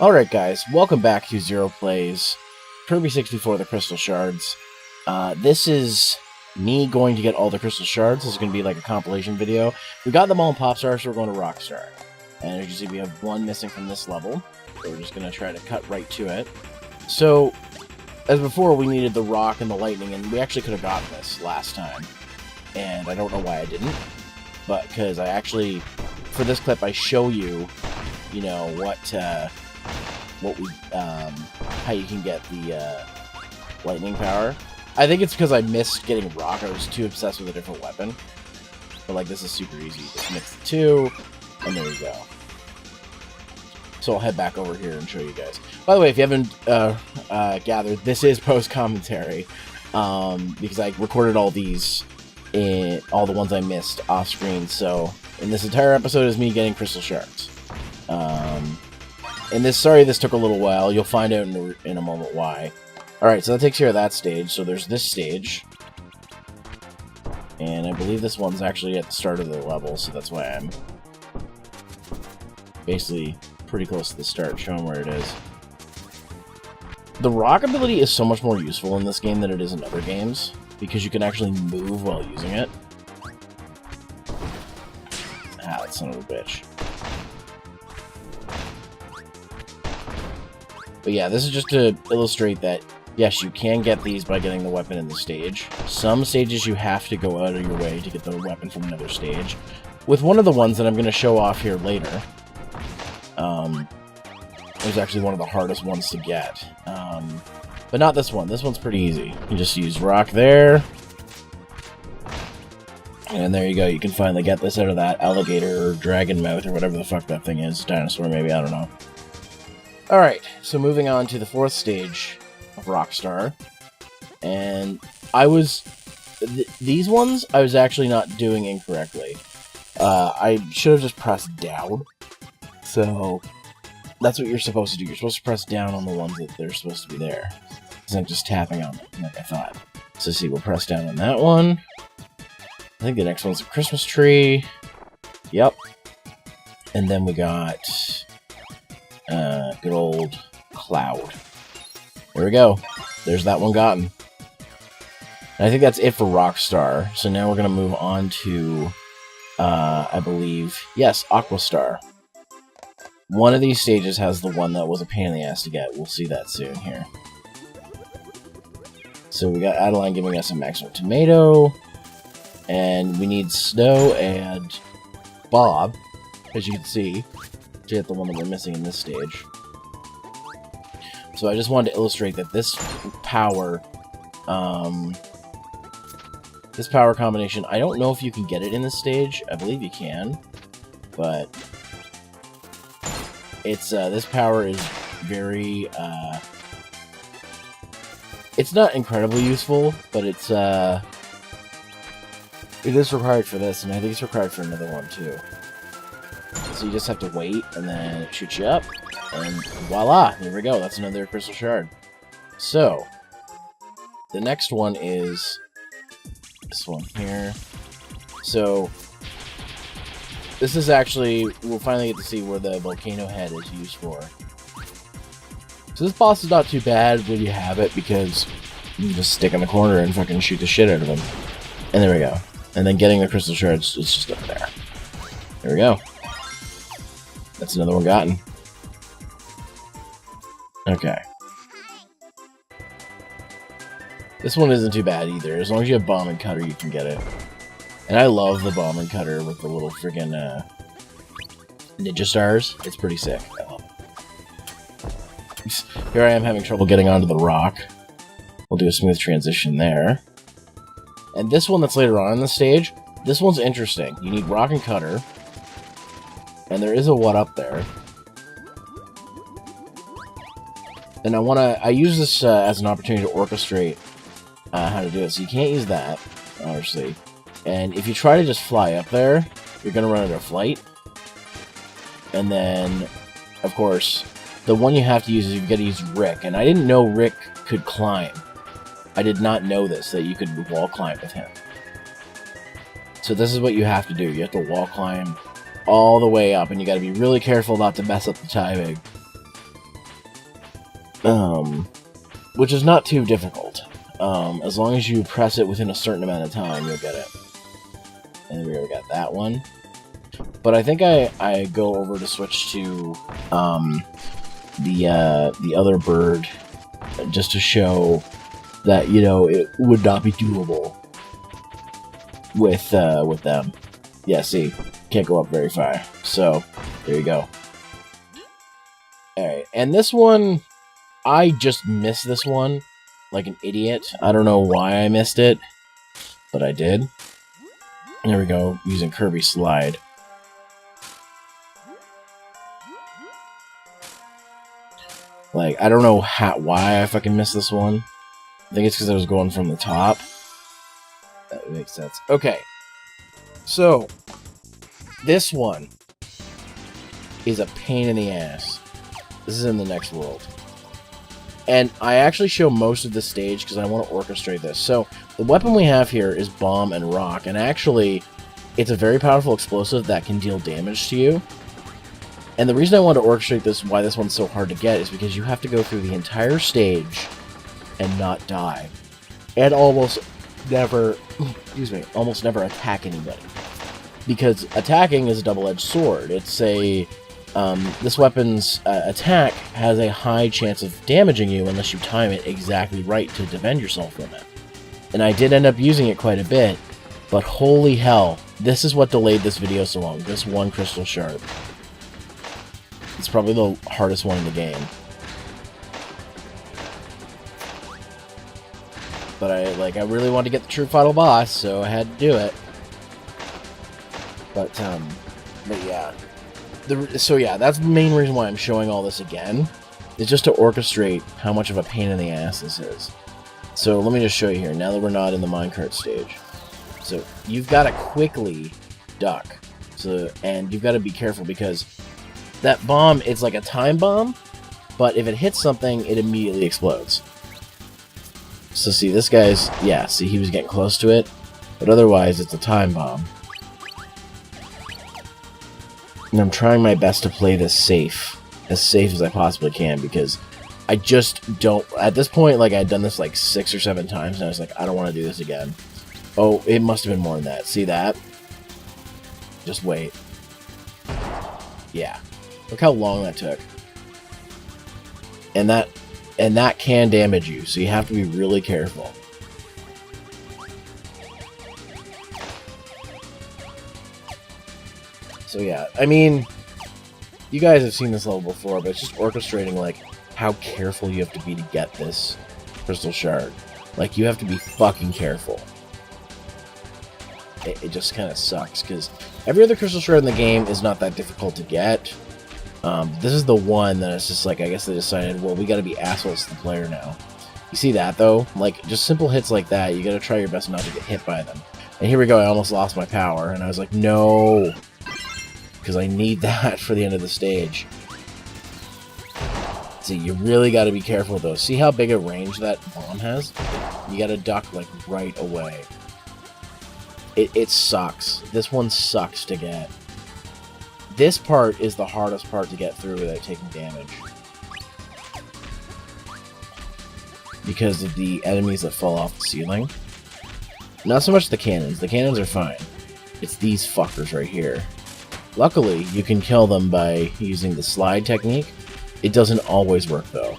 Alright guys, welcome back to Zero Plays Kirby 64 the Crystal Shards. This is me going to get all the Crystal Shards. This is going to be like a compilation video. We got them all in Popstar, so we're going to Rockstar. And as you see, we have one missing from this level. So we're just going to try to cut right to it. So, as before, we needed the rock and the lightning, and we actually could have gotten this last time. And I don't know why I didn't. But, because I actually, for this clip, I show you, you know, how you can get the lightning power. I think it's because I missed getting rock. I was too obsessed with a different weapon. But like, this is super easy. Just mix the two, and there you go. So I'll head back over here and show you guys. By the way, if you haven't gathered, this is post-commentary. Because I recorded all these, all the ones I missed off-screen. So, in this entire episode is me getting Crystal Shards. And sorry this took a little while. You'll find out in a moment why. Alright, so that takes care of that stage. So there's this stage. And I believe this one's actually at the start of the level, so that's why I'm basically pretty close to the start, showing where it is. The rock ability is so much more useful in this game than it is in other games, because you can actually move while using it. Ah, that son of a bitch. But yeah, this is just to illustrate that, yes, you can get these by getting the weapon in the stage. Some stages you have to go out of your way to get the weapon from another stage. With one of the ones that I'm going to show off here later, it was actually one of the hardest ones to get. But not this one. This one's pretty easy. You just use rock there. And there you go. You can finally get this out of that alligator or dragon mouth or whatever the fuck that thing is. Dinosaur, maybe. I don't know. Alright, so moving on to the fourth stage of Rockstar. And I was... these ones, I was actually not doing incorrectly. I should have just pressed down. So, that's what you're supposed to do. You're supposed to press down on the ones that they're supposed to be there. Instead of just tapping on them, like I thought. So see, we'll press down on that one. I think the next one's a Christmas tree. Yep. And then we got... good old cloud. There we go. There's that one gotten. And I think that's it for Rockstar. So now we're going to move on to, I believe, yes, Aquastar. One of these stages has the one that was a pain in the ass to get. We'll see that soon here. So we got Adeline giving us a maximum tomato. And we need Snow and Bob, as you can see, to get the one that we're missing in this stage. So I just wanted to illustrate that this power combination, I don't know if you can get it in this stage. I believe you can, but it's this power is very it's not incredibly useful, but it is required for this, and I think it's required for another one too. So you just have to wait, and then it shoots you up, and voila! There we go, that's another Crystal Shard. So, the next one is this one here. So, this is actually, we'll finally get to see where the volcano head is used for. So this boss is not too bad when you have it, because you can just stick in the corner and fucking shoot the shit out of him. And there we go. And then getting the Crystal Shards is just up there. There we go. That's another one gotten. Okay. This one isn't too bad either. As long as you have Bomb and Cutter, you can get it. And I love the Bomb and Cutter with the little friggin' ninja stars. It's pretty sick. I love it. Here I am having trouble getting onto the rock. We'll do a smooth transition there. And this one that's later on in the stage, this one's interesting. You need Rock and Cutter. And there is a what up there. And I use this as an opportunity to orchestrate how to do it. So you can't use that, obviously. And if you try to just fly up there, you're going to run out of flight. And then, of course, the one you have to use is you've got to use Rick. And I didn't know Rick could climb. I did not know this, that you could wall climb with him. So this is what you have to do. You have to wall climb all the way up, and you got to be really careful not to mess up the timing. which is not too difficult. As long as you press it within a certain amount of time, you'll get it. And we already got that one. But I think I go over to switch to the other bird just to show that, you know, it would not be doable with them. Yeah, see, can't go up very far. So there you go. All right, and this one, I just missed this one like an idiot. I don't know why I missed it, but I did. There we go, using Kirby Slide. Like, I don't know why I fucking missed this one. I think it's because I was going from the top. That makes sense. Okay. So, this one is a pain in the ass. This is in the next world. And I actually show most of the stage because I want to orchestrate this. So, the weapon we have here is Bomb and Rock. And actually, it's a very powerful explosive that can deal damage to you. And the reason I want to orchestrate this, why this one's so hard to get, is because you have to go through the entire stage and not die. And almost never, almost never attack anybody. Because attacking is a double-edged sword. It's a, this weapon's attack has a high chance of damaging you unless you time it exactly right to defend yourself from it. And I did end up using it quite a bit, but holy hell, this is what delayed this video so long, this one Crystal Shard. It's probably the hardest one in the game. But I really wanted to get the true final boss, so I had to do it. But yeah. So yeah, that's the main reason why I'm showing all this again. Is just to orchestrate how much of a pain in the ass this is. So let me just show you here, now that we're not in the minecart stage. So you've got to quickly duck. And you've got to be careful because that bomb, it's like a time bomb, but if it hits something, it immediately explodes. So see, this guy's, yeah, see, he was getting close to it, but otherwise it's a time bomb. And I'm trying my best to play this safe as I possibly can, because I just don't, at this point, like, I'd done this like 6 or 7 times, and I was like, I don't want to do this again. Oh, it must have been more than that. See that? Just wait. Yeah. Look how long that took. And that can damage you, so you have to be really careful. So yeah, I mean, you guys have seen this level before, but it's just orchestrating like how careful you have to be to get this Crystal Shard. Like, you have to be fucking careful. It just kind of sucks, because every other Crystal Shard in the game is not that difficult to get. This is the one that it's just like, I guess they decided, well, we gotta be assholes to the player now. You see that, though? Like, just simple hits like that, you gotta try your best not to get hit by them. And here we go, I almost lost my power, and I was like, no! Because I need that for the end of the stage. See, you really gotta be careful, though. See how big a range that bomb has? You gotta duck, like, right away. It sucks. This one sucks to get. This part is the hardest part to get through without taking damage. Because of the enemies that fall off the ceiling. Not so much the cannons. The cannons are fine. It's these fuckers right here. Luckily, you can kill them by using the slide technique. It doesn't always work, though.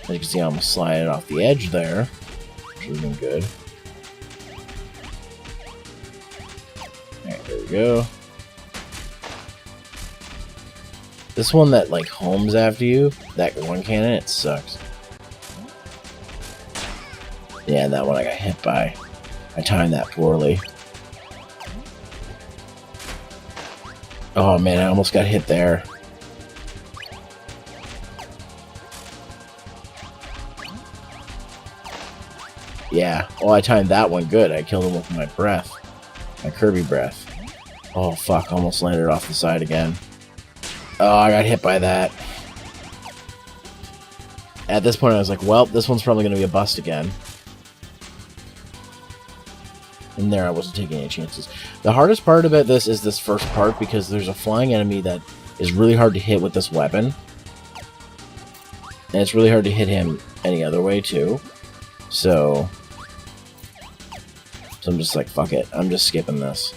As you can see, I'm sliding off the edge there. Which has been good. Alright, there we go. This one that, like, homes after you, that one cannon, it sucks. Yeah, that one I got hit by. I timed that poorly. Oh man, I almost got hit there. Yeah, well, I timed that one good. I killed him with my breath. My Kirby breath. Oh fuck, almost landed off the side again. Oh, I got hit by that. At this point, I was like, well, this one's probably going to be a bust again. And there, I wasn't taking any chances. The hardest part about this is this first part, because there's a flying enemy that is really hard to hit with this weapon. And it's really hard to hit him any other way, too. So I'm just like, fuck it. I'm just skipping this.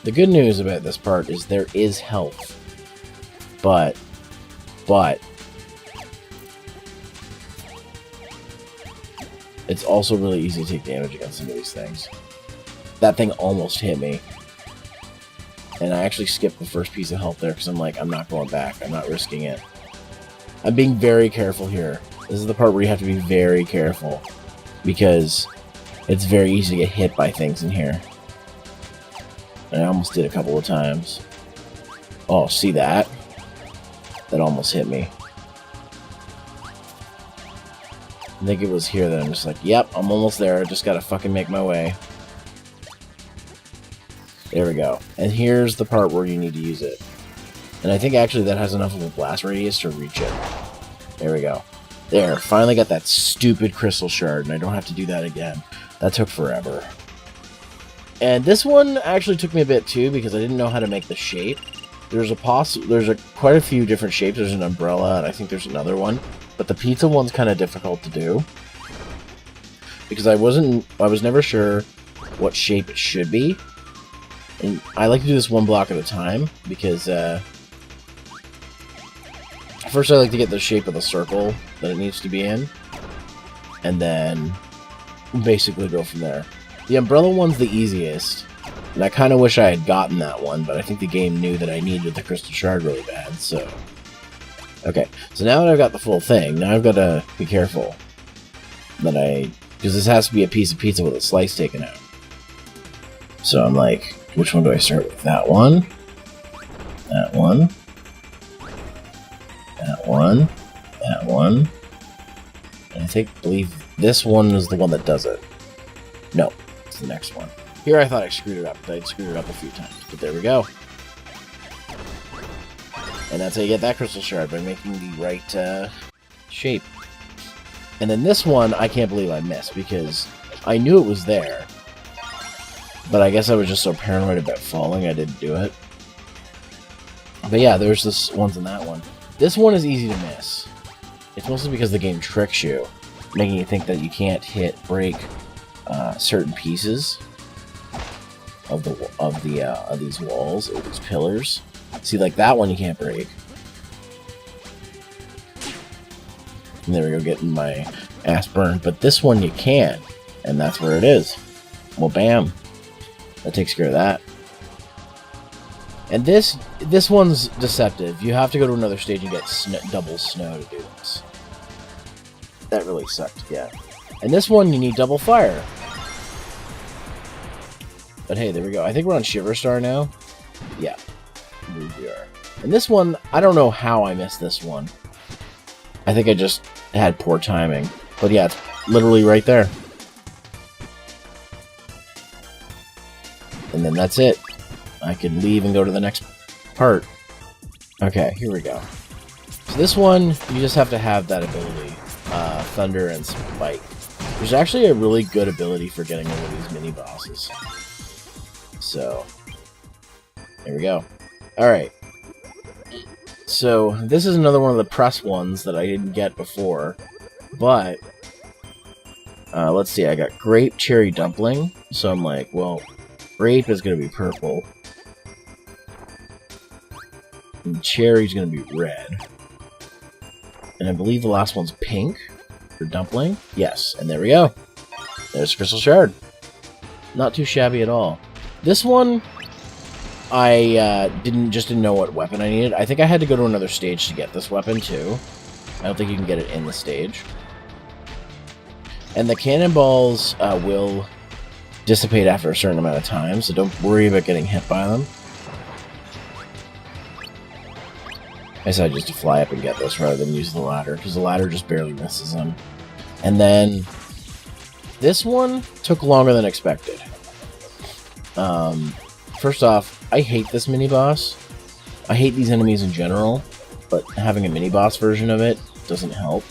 The good news about this part is there is health. But it's also really easy to take damage against some of these things. That thing almost hit me. And I actually skipped the first piece of health there because I'm like, I'm not going back. I'm not risking it. I'm being very careful here. This is the part where you have to be very careful. Because it's very easy to get hit by things in here. And I almost did a couple of times. Oh, see that? That almost hit me. I think it was here that I'm just like, yep, I'm almost there. I just gotta fucking make my way. There we go. And here's the part where you need to use it. And I think actually that has enough of a blast radius to reach it. There we go. There, finally got that stupid Crystal Shard, and I don't have to do that again. That took forever. And this one actually took me a bit too, because I didn't know how to make the shape. There's quite a few different shapes. There's an umbrella, and I think there's another one. But the pizza one's kind of difficult to do. Because I was never sure what shape it should be. And I like to do this one block at a time, because first I like to get the shape of the circle that it needs to be in. And then basically go from there. The umbrella one's the easiest. And I kind of wish I had gotten that one, but I think the game knew that I needed the Crystal Shard really bad, so... Okay, so now that I've got the full thing, now I've got to be careful that because this has to be a piece of pizza with a slice taken out. So I'm like, which one do I start with? That one. That one. That one. That one. And I believe this one is the one that does it. No, it's the next one. Here I thought I screwed it up, but I'd screwed it up a few times. But there we go. And that's how you get that Crystal Shard, by making the right shape. And then this one, I can't believe I missed, because I knew it was there. But I guess I was just so paranoid about falling, I didn't do it. But yeah, there's this ones in that one. This one is easy to miss. It's mostly because the game tricks you, making you think that you can't break certain pieces of these walls or these pillars. See, like that one you can't break. And there we go, getting my ass burned. But this one you can, and that's where it is. Well, bam. That takes care of that. And this one's deceptive. You have to go to another stage and get double snow to do this. That really sucked, yeah. And this one, you need double fire. But hey, there we go. I think we're on Shiver Star now. Yeah, I believe we are. And this one, I don't know how I missed this one. I think I just had poor timing. But yeah, it's literally right there. And then that's it. I can leave and go to the next part. Okay, here we go. So this one, you just have to have that ability. Thunder and Spike. There's actually a really good ability for getting rid of these mini-bosses. So, there we go. Alright. So, this is another one of the press ones that I didn't get before. But, let's see, I got Grape Cherry Dumpling. So I'm like, well, grape is going to be purple. And cherry's going to be red. And I believe the last one's pink for dumpling. Yes, and there we go. There's Crystal Shard. Not too shabby at all. This one, I didn't know what weapon I needed. I think I had to go to another stage to get this weapon too. I don't think you can get it in the stage. And the cannonballs will dissipate after a certain amount of time, so don't worry about getting hit by them. I decided just to fly up and get this rather than use the ladder, because the ladder just barely misses them. And then this one took longer than expected. First off, I hate this mini-boss. I hate these enemies in general, but having a mini-boss version of it doesn't help.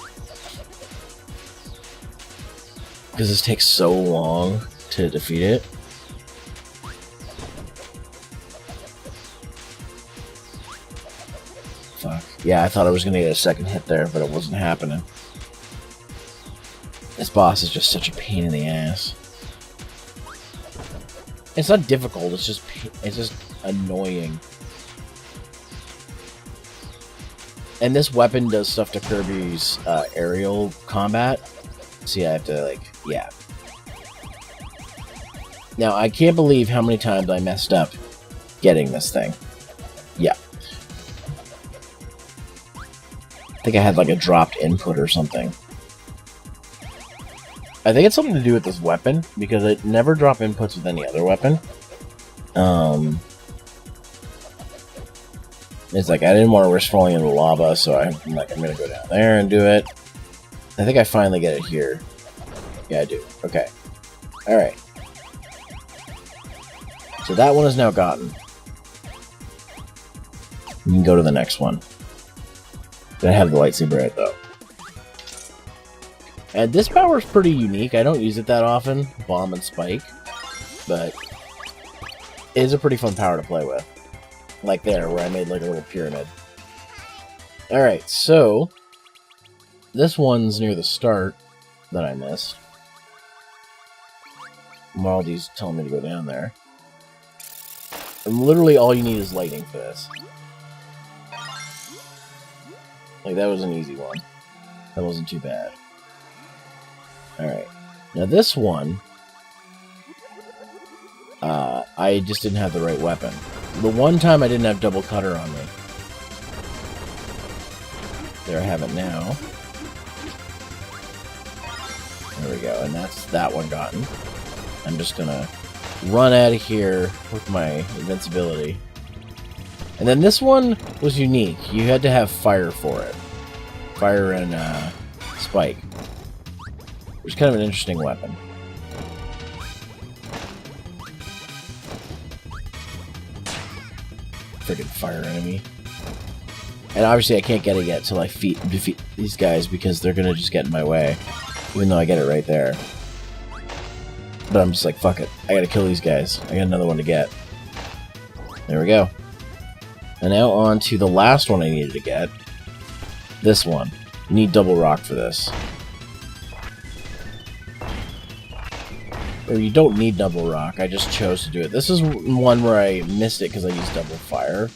Because this takes so long to defeat it. Fuck. Yeah, I thought I was gonna get a second hit there, but it wasn't happening. This boss is just such a pain in the ass. It's not difficult, it's just annoying. And this weapon does stuff to Kirby's aerial combat. See, I have to, like, yeah. Now, I can't believe how many times I messed up getting this thing. Yeah. I think I had, like, a dropped input or something. I think it's something to do with this weapon, because it never dropped inputs with any other weapon. It's like, I didn't want to risk falling into lava, so I'm like, I'm gonna go down there and do it. I think I finally get it here. Yeah, I do. Okay. Alright. So that one is now gotten. You can go to the next one. Gotta have the lightsaber right, though. And this power is pretty unique. I don't use it that often, bomb and spike, but it is a pretty fun power to play with. Like there, where I made like a little pyramid. Alright, so this one's near the start that I missed. Maldi's telling me to go down there. And literally all you need is lightning for this. Like, that was an easy one. That wasn't too bad. Alright. Now this one, I just didn't have the right weapon. The one time I didn't have double cutter on me. There, I have it now. There we go, and that's that one gotten. I'm just gonna run out of here with my invincibility. And then this one was unique. You had to have fire for it. Fire and spike. Which is kind of an interesting weapon. Friggin' fire enemy. And obviously I can't get it yet till I defeat these guys because they're gonna just get in my way. Even though I get it right there. But I'm just like, fuck it. I gotta kill these guys. I got another one to get. There we go. And now on to the last one I needed to get. This one. You need double rock for this. Or you don't need double rock, I just chose to do it. This is one where I missed it because I used double fire.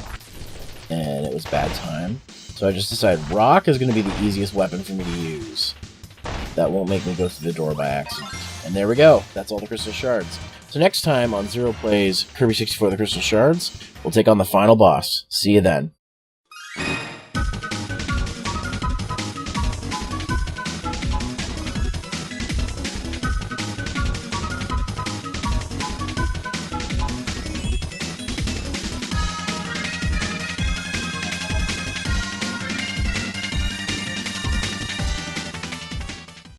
And it was bad time. So I just decided rock is going to be the easiest weapon for me to use. That won't make me go through the door by accident. And there we go. That's all the Crystal Shards. So next time on Zero Plays Kirby 64 The Crystal Shards, we'll take on the final boss. See you then.